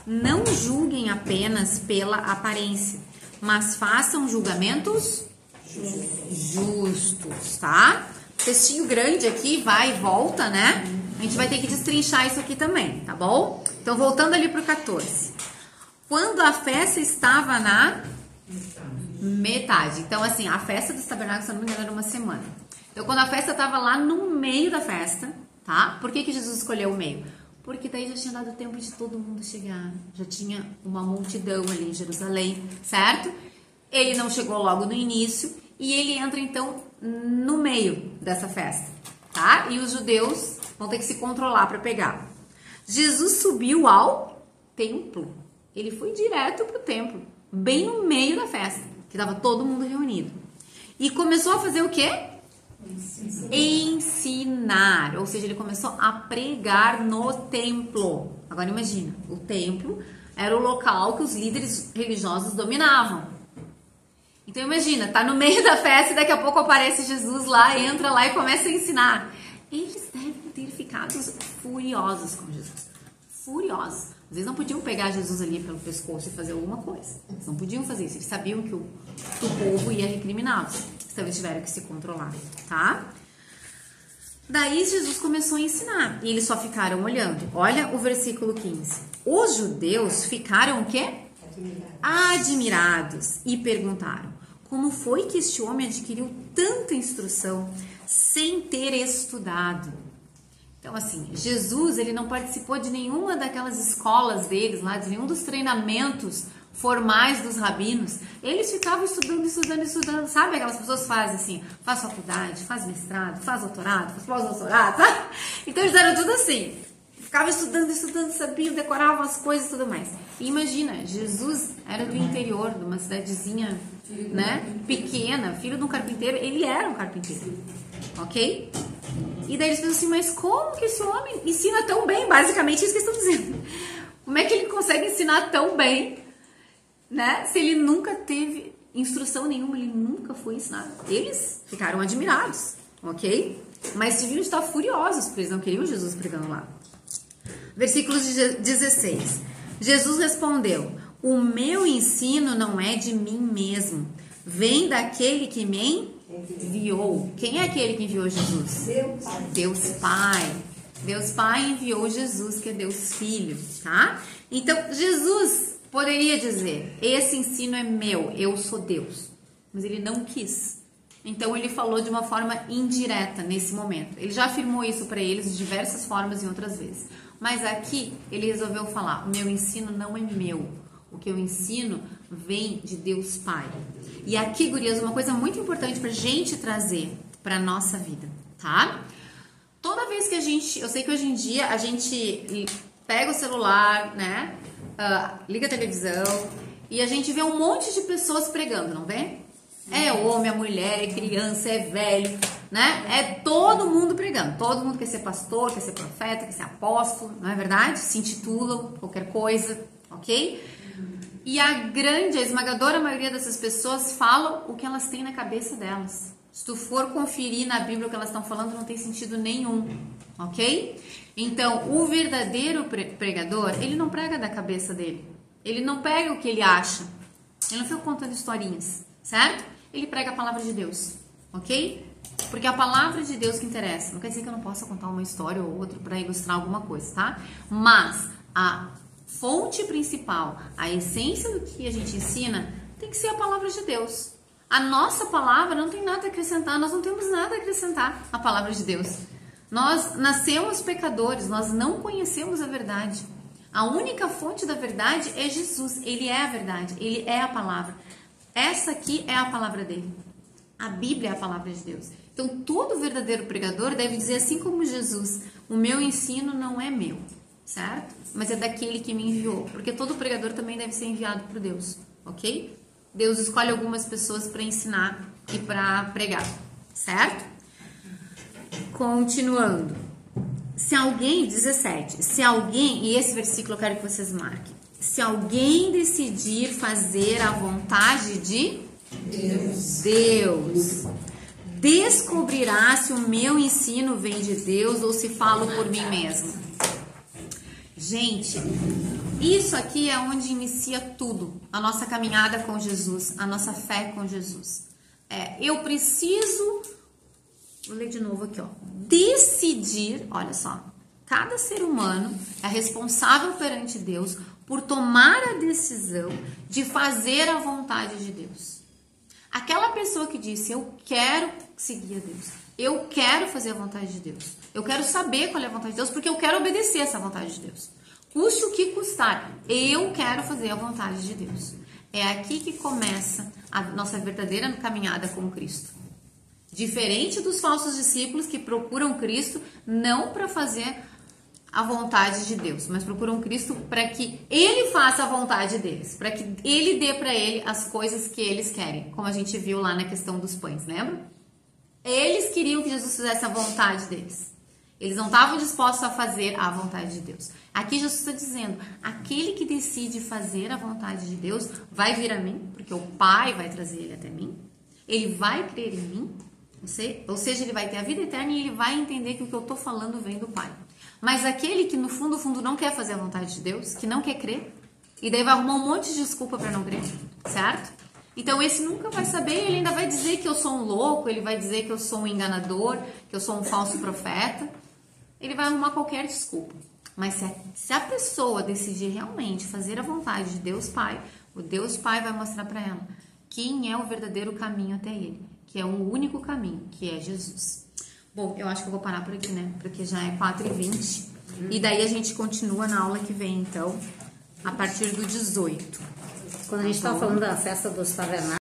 não julguem apenas pela aparência, mas façam julgamentos justos, tá? Textinho grande aqui, vai e volta, né? A gente vai ter que destrinchar isso aqui também, tá bom? Então, voltando ali pro 14. Quando a festa estava na metade. Então, assim, a festa dos tabernáculos, se não me engano, era uma semana. Então, quando a festa estava lá no meio da festa, tá? Por que Jesus escolheu o meio? Porque daí já tinha dado tempo de todo mundo chegar. Já tinha uma multidão ali em Jerusalém, certo? Ele não chegou logo no início e ele entra, então, no meio dessa festa, tá? E os judeus vão ter que se controlar para pegar. Jesus subiu ao templo. Ele foi direto pro templo, bem no meio da festa, que estava todo mundo reunido. E começou a fazer o quê? Ensinar. Ou seja, ele começou a pregar no templo. Agora imagina, o templo era o local que os líderes religiosos dominavam. Então imagina, tá no meio da festa e daqui a pouco aparece Jesus lá, entra lá e começa a ensinar. Eles devem ter ficado furiosos com Jesus. Furiosos. Às vezes não podiam pegar Jesus ali pelo pescoço e fazer alguma coisa. Eles não podiam fazer isso. Eles sabiam que o povo ia recriminá-los. Então eles tiveram que se controlar, tá? Daí Jesus começou a ensinar. E eles só ficaram olhando. Olha o versículo 15. Os judeus ficaram o quê? Admirados. E perguntaram: como foi que este homem adquiriu tanta instrução sem ter estudado? Então, assim, Jesus, ele não participou de nenhuma daquelas escolas deles lá, de nenhum dos treinamentos formais dos rabinos. Eles ficavam estudando, sabe? Aquelas pessoas fazem assim, faz faculdade, faz mestrado, faz doutorado, faz pós-doutorado, sabe? Então, eles eram tudo assim. Ficavam estudando, sabiam, decoravam as coisas e tudo mais. E imagina, Jesus era do interior, de uma cidadezinha, né, pequena, filho de um carpinteiro. Ele era um carpinteiro, ok? E daí eles pensam assim, mas como que esse homem ensina tão bem? Basicamente isso que eles estão dizendo. Como é que ele consegue ensinar tão bem, né? Se ele nunca teve instrução nenhuma, ele nunca foi ensinado. Eles ficaram admirados, ok? Mas deviam estar furiosos, porque eles não queriam Jesus pregando lá. Versículo 16. Jesus respondeu: o meu ensino não é de mim mesmo, vem daquele que me enviou. Quem é aquele que enviou Jesus? Deus Pai. Deus Pai enviou Jesus, que é Deus Filho, tá? Então, Jesus poderia dizer: esse ensino é meu, eu sou Deus. Mas ele não quis. Então, ele falou de uma forma indireta nesse momento. Ele já afirmou isso para eles de diversas formas e outras vezes. Mas aqui, ele resolveu falar: o meu ensino não é meu. O que eu ensino vem de Deus Pai. E aqui, gurias, uma coisa muito importante pra gente trazer pra nossa vida, tá? Toda vez que eu sei que hoje em dia a gente pega o celular, né? Liga a televisão e a gente vê um monte de pessoas pregando, não vê? É homem, é mulher, é criança, é velho, né? É todo mundo pregando. Todo mundo quer ser pastor, quer ser profeta, quer ser apóstolo, não é verdade? Se intitulam qualquer coisa, ok? E a esmagadora maioria dessas pessoas falam o que elas têm na cabeça delas. Se tu for conferir na Bíblia o que elas estão falando, não tem sentido nenhum, ok? Então, o verdadeiro pregador, ele não prega da cabeça dele. Ele não pega o que ele acha. Ele não fica contando historinhas, certo? Ele prega a palavra de Deus, ok? Porque é a palavra de Deus que interessa. Não quer dizer que eu não possa contar uma história ou outra para ilustrar alguma coisa, tá? Mas a fonte principal, a essência do que a gente ensina, tem que ser a palavra de Deus. A nossa palavra não tem nada a acrescentar, nós não temos nada a acrescentar à palavra de Deus. Nós nascemos pecadores, nós não conhecemos a verdade. A única fonte da verdade é Jesus, ele é a verdade, ele é a palavra. Essa aqui é a palavra dele. A Bíblia é a palavra de Deus. Então, todo verdadeiro pregador deve dizer assim como Jesus: o meu ensino não é meu, certo? Mas é daquele que me enviou, porque todo pregador também deve ser enviado por Deus, ok? Deus escolhe algumas pessoas para ensinar e para pregar, certo? Continuando. Se alguém, 17, se alguém, e esse versículo eu quero que vocês marquem: se alguém decidir fazer a vontade de Deus, descobrirá se o meu ensino vem de Deus ou se falo por mim mesmo. Gente, Isso aqui é onde inicia tudo, a nossa caminhada com Jesus, a nossa fé com Jesus. Eu preciso, vou ler de novo aqui, ó, decidir, olha só, cada ser humano é responsável perante Deus por tomar a decisão de fazer a vontade de Deus. Aquela pessoa que disse, eu quero seguir a Deus, eu quero fazer a vontade de Deus, eu quero saber qual é a vontade de Deus, porque eu quero obedecer essa vontade de Deus. Custe o que custar, eu quero fazer a vontade de Deus. É aqui que começa a nossa verdadeira caminhada com Cristo. Diferente dos falsos discípulos que procuram Cristo não para fazer a vontade de Deus, mas procuram Cristo para que Ele faça a vontade deles, para que Ele dê para ele as coisas que eles querem, como a gente viu lá na questão dos pães, lembra? Eles queriam que Jesus fizesse a vontade deles. Eles não estavam dispostos a fazer a vontade de Deus. Aqui Jesus está dizendo, aquele que decide fazer a vontade de Deus vai vir a mim, porque o Pai vai trazer ele até mim, ele vai crer em mim, ou seja, ele vai ter a vida eterna e ele vai entender que o que eu estou falando vem do Pai. Mas aquele que no fundo não quer fazer a vontade de Deus, que não quer crer, e daí vai arrumar um monte de desculpa para não crer, certo? Então esse nunca vai saber, ele ainda vai dizer que eu sou um louco, ele vai dizer que eu sou um enganador, que eu sou um falso profeta. Ele vai arrumar qualquer desculpa. Mas se a pessoa decidir realmente fazer a vontade de Deus Pai, o Deus Pai vai mostrar para ela quem é o verdadeiro caminho até Ele, que é o único caminho, que é Jesus. Bom, eu acho que eu vou parar por aqui, né? Porque já é 4h20. E daí a gente continua na aula que vem, então, a partir do 18. Quando a gente estava falando da festa dos tabernáculos,